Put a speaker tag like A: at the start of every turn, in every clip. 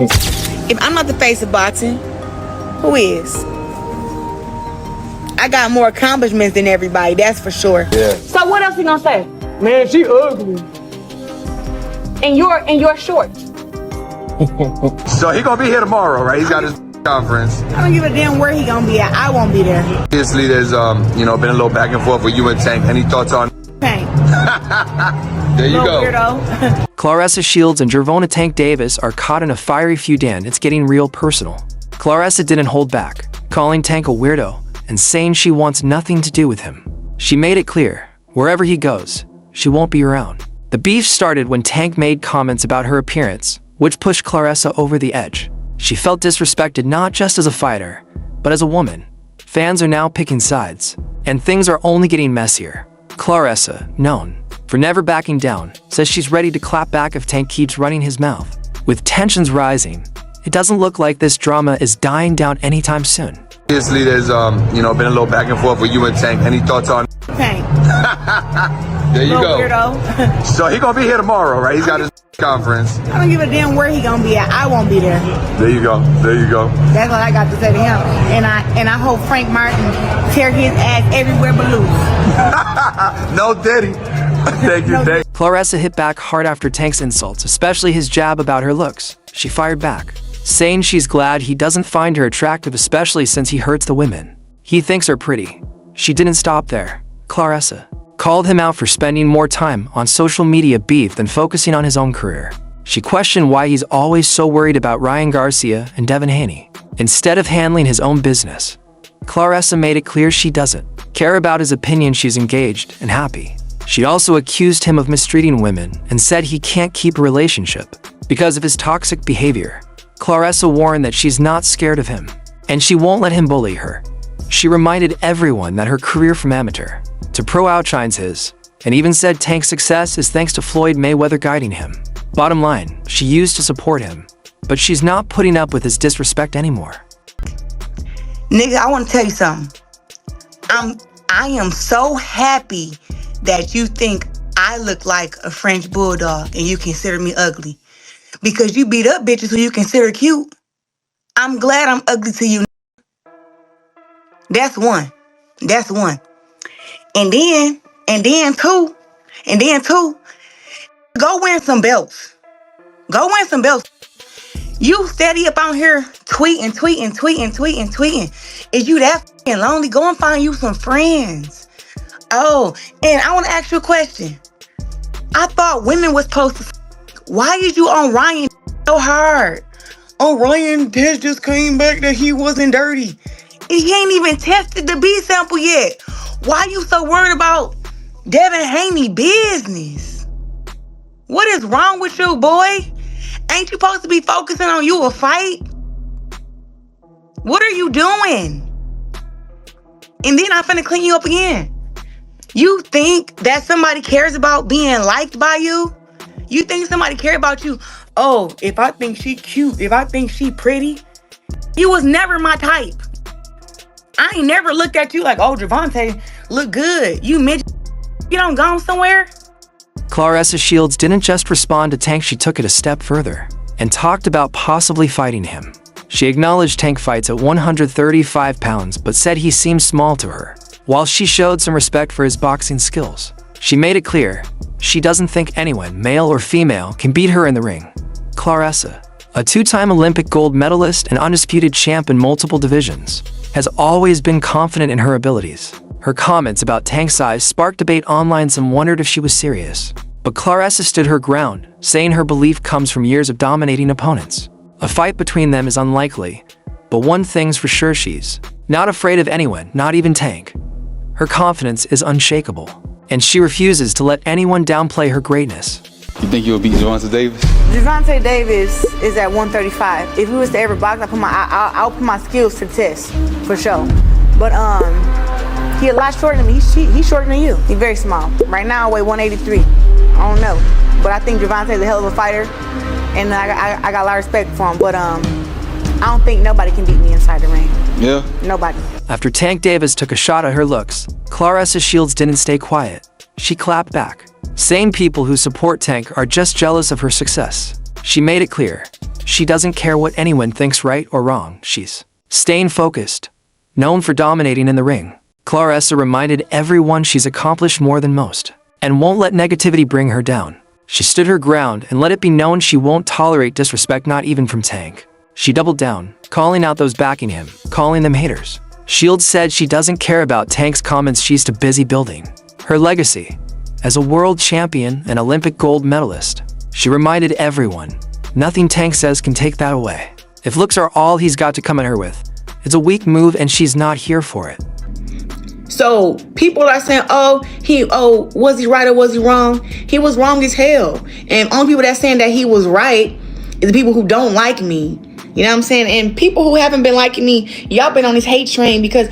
A: If I'm not the face of boxing, who is? I got more accomplishments than everybody, that's for sure.
B: Yeah.
C: So what else you gonna say?
D: Man, she ugly.
C: And you're short.
B: So he gonna be here tomorrow, right? He's got his conference.
A: I don't give a damn where he gonna be at. I won't be there.
B: Obviously, there's been a little back and forth with you and Tank. Any thoughts on?
A: Tank.
B: There you go.
A: Weirdo.
E: Claressa Shields and Gervonta Tank Davis are caught in a fiery feud and it's getting real personal. Claressa didn't hold back, calling Tank a weirdo and saying she wants nothing to do with him. She made it clear, wherever he goes, she won't be around. The beef started when Tank made comments about her appearance, which pushed Claressa over the edge. She felt disrespected not just as a fighter, but as a woman. Fans are now picking sides, and things are only getting messier. Claressa, known for never backing down, says she's ready to clap back if Tank keeps running his mouth. With tensions rising, it doesn't look like this drama is dying down anytime soon.
B: Obviously, there's been a little back and forth with you and Tank. Any thoughts on?
A: Tank.
B: There you go.
A: Weirdo.
B: So he gonna be here tomorrow, right? He's got his conference.
A: I don't give a damn where he gonna be at. I won't be there.
B: There you go. There you go.
A: That's what I got to say to him. And I hope Frank Martin tear his ass everywhere but loose.
B: No Diddy. Thank you, Tank.
E: Claressa hit back hard after Tank's insults, especially his jab about her looks. She fired back, saying she's glad he doesn't find her attractive, especially since he hurts the women he thinks are pretty. She didn't stop there. Claressa called him out for spending more time on social media beef than focusing on his own career. She questioned why he's always so worried about Ryan Garcia and Devin Haney, instead of handling his own business. Claressa made it clear she doesn't care about his opinion. She's engaged and happy. She also accused him of mistreating women and said he can't keep a relationship because of his toxic behavior. Claressa warned that she's not scared of him, and she won't let him bully her. She reminded everyone that her career from amateur to pro outshines his, and even said Tank's success is thanks to Floyd Mayweather guiding him. Bottom line, she used to support him, but she's not putting up with his disrespect anymore.
A: Nigga, I want to tell you something. I am so happy that you think I look like a French bulldog and you consider me ugly. Because you beat up bitches who you consider cute. I'm glad I'm ugly to you. That's one. That's one. And then two, go win some belts. Go win some belts. You steady up on here tweeting. Is you that f***ing lonely? Go and find you some friends. Oh, and I want to ask you a question. I thought women was supposed to why is you on Ryan so hard? Oh, Ryan test just came back that he wasn't dirty. He ain't even tested the B sample yet. Why you so worried about Devin Haney business? What is wrong with you, boy? Ain't you supposed to be focusing on you a fight? What are you doing? And then I'm finna clean you up again. You think that somebody cares about being liked by you? You think somebody care about you? Oh, if I think she cute, if I think she pretty, you was never my type. I ain't never looked at you like, oh, Gervonta look good. You midget, you don't go somewhere?
E: Claressa Shields didn't just respond to Tank, she took it a step further and talked about possibly fighting him. She acknowledged Tank fights at 135 pounds, but said he seemed small to her. While she showed some respect for his boxing skills, she made it clear she doesn't think anyone, male or female, can beat her in the ring. Claressa, a two-time Olympic gold medalist and undisputed champ in multiple divisions, has always been confident in her abilities. Her comments about Tank's size sparked debate online. Some wondered if she was serious, but Claressa stood her ground, saying her belief comes from years of dominating opponents. A fight between them is unlikely, but one thing's for sure, she's not afraid of anyone, not even Tank. Her confidence is unshakable, and she refuses to let anyone downplay her greatness.
F: You think you'll beat Gervonta Davis?
A: Gervonta Davis is at 135. If he was to ever box, I'll put my skills to the test, for sure. But he a lot shorter than me. He's shorter than you. He's very small. Right now I weigh 183. I don't know, but I think Gervonta is a hell of a fighter, and I got a lot of respect for him. But I don't think nobody can beat me inside the ring.
F: Yeah.
A: Nobody.
E: After Tank Davis took a shot at her looks, Claressa Shields didn't stay quiet. She clapped back, saying people who support Tank are just jealous of her success. She made it clear, She doesn't care what anyone thinks right or wrong. She's staying focused. Known for dominating in the ring, Claressa reminded everyone she's accomplished more than most and won't let negativity bring her down. She stood her ground and let it be known she won't tolerate disrespect, not even from Tank. She doubled down, calling out those backing him, calling them haters. Shields said she doesn't care about Tank's comments. She's too busy building her legacy as a world champion and Olympic gold medalist. She reminded everyone, nothing Tank says can take that away. If looks are all he's got to come at her with, it's a weak move and she's not here for it.
A: So people are saying, was he right or was he wrong? He was wrong as hell. And only people that's saying that he was right is the people who don't like me. You know what I'm saying? And people who haven't been liking me, y'all been on this hate train because,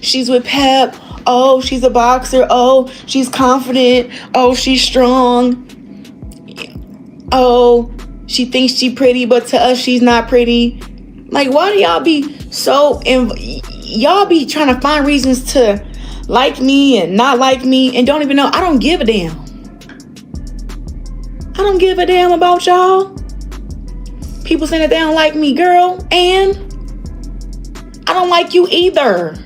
A: she's with Pep. Oh, she's a boxer. Oh, she's confident. Oh, she's strong. Oh, she thinks she's pretty, but to us, she's not pretty. Like, why do y'all be so... y'all be trying to find reasons to like me and not like me and don't even know. I don't give a damn. I don't give a damn about y'all. People saying that they don't like me, girl, and I don't like you either.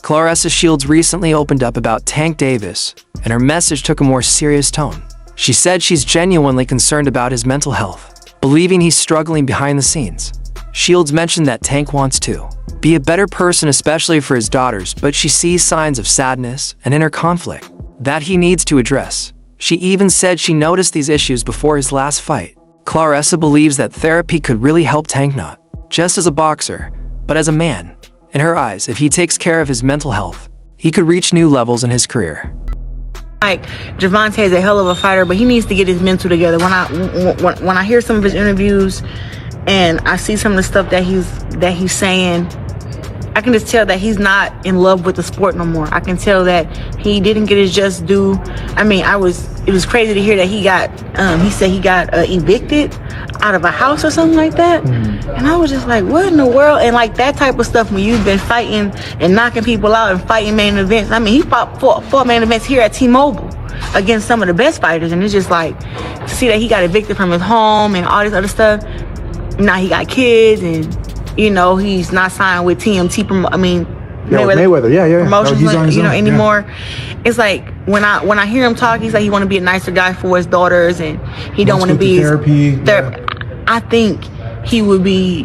E: Claressa Shields recently opened up about Tank Davis, and her message took a more serious tone. She said she's genuinely concerned about his mental health, believing he's struggling behind the scenes. Shields mentioned that Tank wants to be a better person, especially for his daughters, but she sees signs of sadness and inner conflict that he needs to address. She even said she noticed these issues before his last fight. Claressa believes that therapy could really help Tank, not just as a boxer, but as a man. In her eyes, if he takes care of his mental health, he could reach new levels in his career.
A: Like, Gervonta is a hell of a fighter, but he needs to get his mental together. When I hear some of his interviews and I see some of the stuff that he's saying, I can just tell that he's not in love with the sport no more. I can tell that he didn't get his just due. I mean, it was crazy to hear that he said he got evicted out of a house or something like that. And I was just like, what in the world? And like that type of stuff, when you've been fighting and knocking people out and fighting main events. I mean, he fought four main events here at T-Mobile against some of the best fighters. And it's just like, to see that he got evicted from his home and all this other stuff. Now he got kids and, he's not signed with TMT. Mayweather, yeah. Promotions, anymore. Yeah. It's like when I hear him talk, he's like he want to be a nicer guy for his daughters, and he don't want to be
D: therapy.
A: I think he would be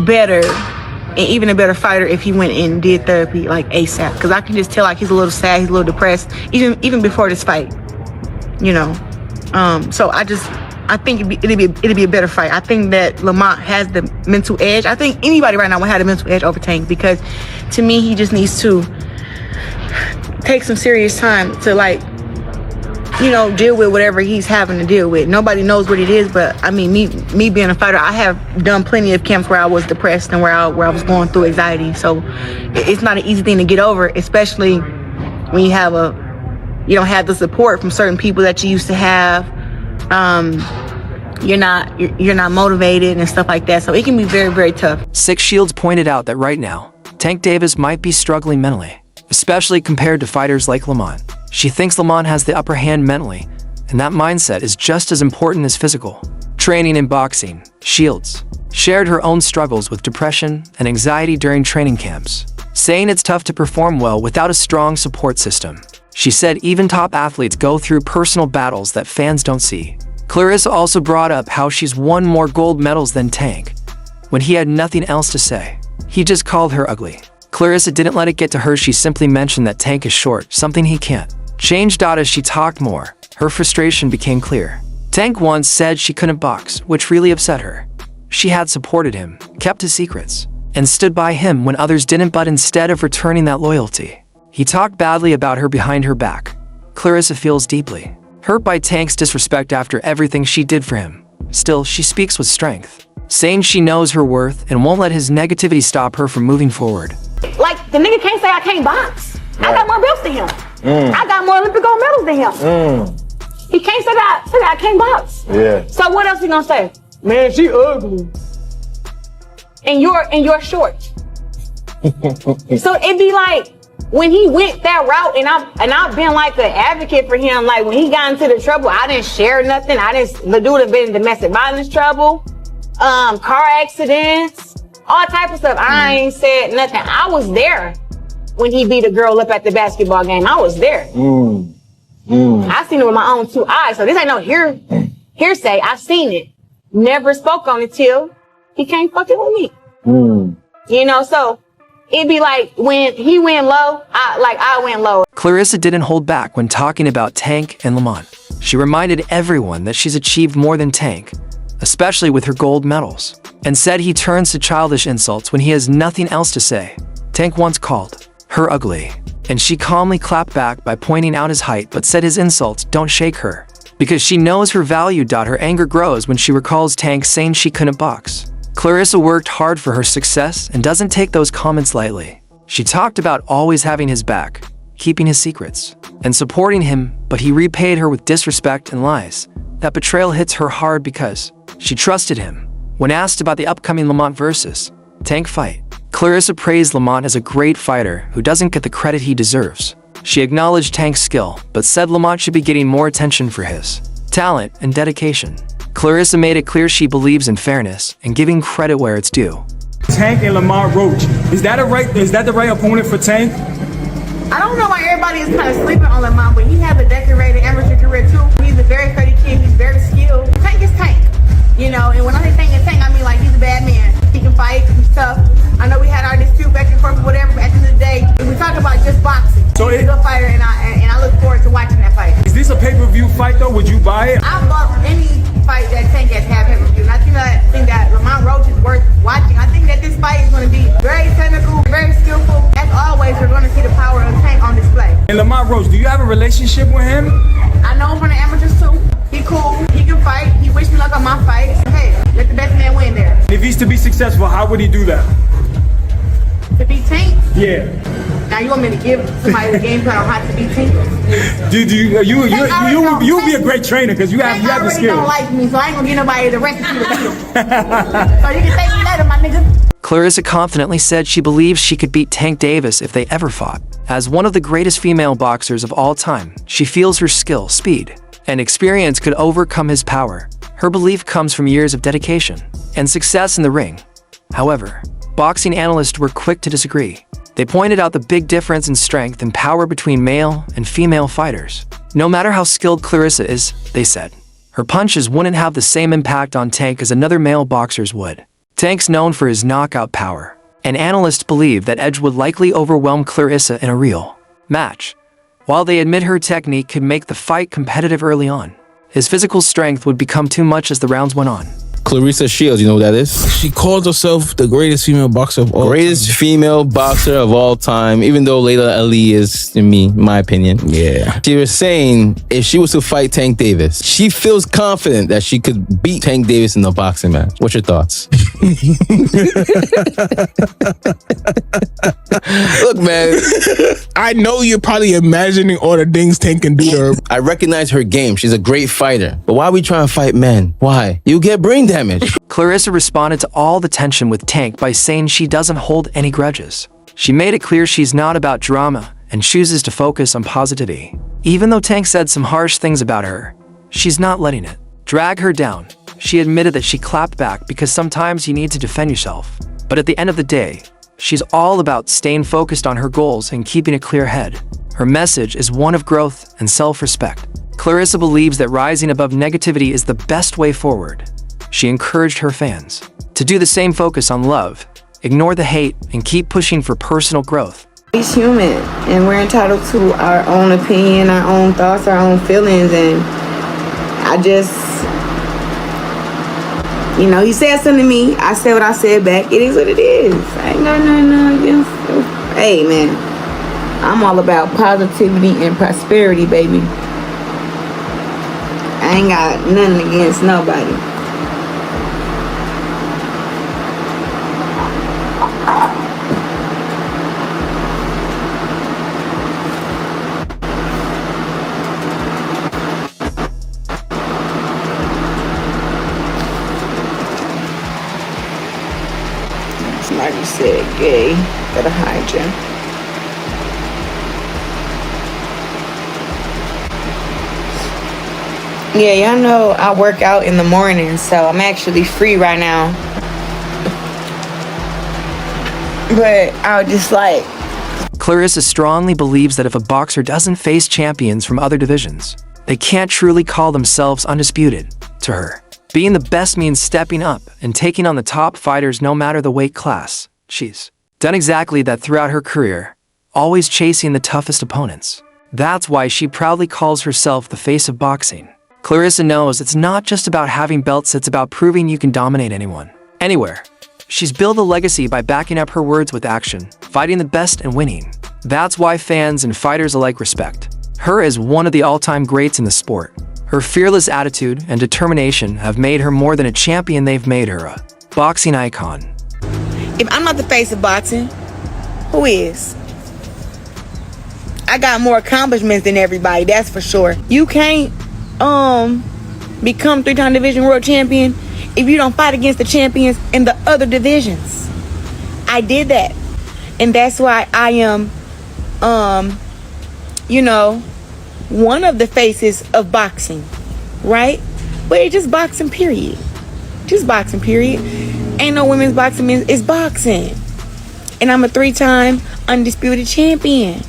A: better and even a better fighter if he went and did therapy like ASAP. Because I can just tell like he's a little sad, he's a little depressed, even before this fight. So I think it'd be a better fight. I think that Lamont has the mental edge. I think anybody right now would have the mental edge over Tank, because to me, he just needs to take some serious time to deal with whatever he's having to deal with. Nobody knows what it is, but I mean, me being a fighter, I have done plenty of camps where I was depressed and where I was going through anxiety. So it's not an easy thing to get over, especially when you don't have the support from certain people that you used to have. You're not motivated and stuff like that, so it can be very, very tough.
E: Shields pointed out that right now, Tank Davis might be struggling mentally, especially compared to fighters like Lamont. She thinks Lamont has the upper hand mentally, and that mindset is just as important as physical training in boxing. Shields shared her own struggles with depression and anxiety during training camps, saying it's tough to perform well without a strong support system. She said even top athletes go through personal battles that fans don't see. Claressa also brought up how she's won more gold medals than Tank. When he had nothing else to say, he just called her ugly. Claressa didn't let it get to her. She simply mentioned that Tank is short, something he can't change. As she talked more, her frustration became clear. Tank once said she couldn't box, which really upset her. She had supported him, kept his secrets, and stood by him when others didn't, but instead of returning that loyalty, he talked badly about her behind her back. Claressa feels deeply hurt by Tank's disrespect after everything she did for him. Still, she speaks with strength, saying she knows her worth and won't let his negativity stop her from moving forward.
C: Like, the nigga can't say I can't box. Right. I got more belts than him. I got more Olympic gold medals than him. He can't say that I can't box.
D: Yeah.
C: So what else he gonna say?
G: Man, she ugly.
C: And you're short. So it'd be like, when he went that route, and I've been like an advocate for him. Like when he got into the trouble, I didn't share nothing. The dude had been in domestic violence trouble, car accidents, all type of stuff. I ain't said nothing. I was there when he beat a girl up at the basketball game. I was there. I seen it with my own 2 eyes. So this ain't no hearsay. I seen it. Never spoke on it till he came fucking with me. You know, so it'd be like when he went low, I went low.
E: Claressa didn't hold back when talking about Tank and Lamont. She reminded everyone that she's achieved more than Tank, especially with her gold medals, and said he turns to childish insults when he has nothing else to say. Tank once called her ugly, and she calmly clapped back by pointing out his height but said his insults don't shake her, because she knows her value. Her anger grows when she recalls Tank saying she couldn't box. Claressa worked hard for her success and doesn't take those comments lightly. She talked about always having his back, keeping his secrets, and supporting him, but he repaid her with disrespect and lies. That betrayal hits her hard because she trusted him. When asked about the upcoming Lamont versus Tank fight, Claressa praised Lamont as a great fighter who doesn't get the credit he deserves. She acknowledged Tank's skill, but said Lamont should be getting more attention for his talent and dedication. Claressa made it clear she believes in fairness and giving credit where it's due.
D: Tank and Lamont Roach, is that the right opponent for Tank?
C: I don't know why everybody is kind of sleeping on Lamont, but he has a decorated amateur career too. He's a very funny kid. He's very skilled. Tank is Tank, you know. And when I say Tank is Tank, I mean like he's a bad man. He can fight. He's tough. I know we had our dispute back and forth, or whatever. But at the end of the day, we talk about just boxing.
D: So
C: he's a good fighter, and I look forward to watching that fight.
D: Is this a pay-per-view fight though? Would you buy it?
C: I bought any fight that Tank has had pay-per-view, and I think that Lamont Roach is worth watching. I think that this fight is going to be very technical, very skillful. As always, we're going to see the power of Tank on display.
D: And Lamont Roach, do you have a relationship with him?
C: I know him from the amateurs too. He cool. He can fight. He wished me luck on my fight. Hey, let the best man win there.
D: If he's to be successful, how would he do that?
C: To be Tank?
D: Yeah.
C: Now you want me to give somebody the game plan on how to be Tank?
D: You'll be a great trainer because you have the skill.
C: Don't like me, so I ain't gonna get nobody the recipe to beat him. So you can thank me later, my nigga.
E: Claressa confidently said she believes she could beat Tank Davis if they ever fought. As one of the greatest female boxers of all time, she feels her skill, speed, and experience could overcome his power. Her belief comes from years of dedication and success in the ring. However, boxing analysts were quick to disagree. They pointed out the big difference in strength and power between male and female fighters. No matter how skilled Claressa is, they said, her punches wouldn't have the same impact on Tank as another male boxer's would. Tank's known for his knockout power, and analysts believe that Edge would likely overwhelm Claressa in a real match. While they admit her technique could make the fight competitive early on, his physical strength would become too much as the rounds went on.
G: Claressa Shields, you know who that is?
H: She calls herself the greatest female boxer of all
G: Greatest female boxer of all time, even though Layla Ali is, in my opinion.
H: Yeah.
G: She was saying if she was to fight Tank Davis, she feels confident that she could beat Tank Davis in the boxing match. What's your thoughts?
H: Look, man, I know you're probably imagining all the things Tank can do to her.
G: I recognize her game. She's a great fighter. But why are we trying to fight men? Why? You get brain damage.
E: Claressa responded to all the tension with Tank by saying she doesn't hold any grudges. She made it clear she's not about drama and chooses to focus on positivity. Even though Tank said some harsh things about her, she's not letting it drag her down. She admitted that she clapped back because sometimes you need to defend yourself. But at the end of the day, she's all about staying focused on her goals and keeping a clear head. Her message is one of growth and self-respect. Claressa believes that rising above negativity is the best way forward. She encouraged her fans to do the same, focus on love, ignore the hate, and keep pushing for personal growth.
A: He's human, and we're entitled to our own opinion, our own thoughts, our own feelings, and I just, he said something to me, I said what I said back. It is what it is. I ain't got nothing against. Hey, man, I'm all about positivity and prosperity, baby. I ain't got nothing against nobody. Somebody said gay, gotta hide you. Yeah, y'all know I work out in the morning, so I'm actually free right now. But I was just like...
E: Claressa strongly believes that if a boxer doesn't face champions from other divisions, they can't truly call themselves undisputed. To her, being the best means stepping up and taking on the top fighters no matter the weight class. She's done exactly that throughout her career, always chasing the toughest opponents. That's why she proudly calls herself the face of boxing. Claressa knows it's not just about having belts, it's about proving you can dominate anyone, anywhere. She's built a legacy by backing up her words with action, fighting the best and winning. That's why fans and fighters alike respect her as one of the all-time greats in the sport. Her fearless attitude and determination have made her more than a champion, they've made her a boxing icon.
A: If I'm not the face of boxing, who is? I got more accomplishments than everybody, that's for sure. You can't become 3-time division world champion if you don't fight against the champions in the other divisions. I did that. And that's why I am one of the faces of boxing, right? But it's just boxing, period. Just boxing, period. Ain't no women's boxing, it's boxing. And I'm a 3-time undisputed champion.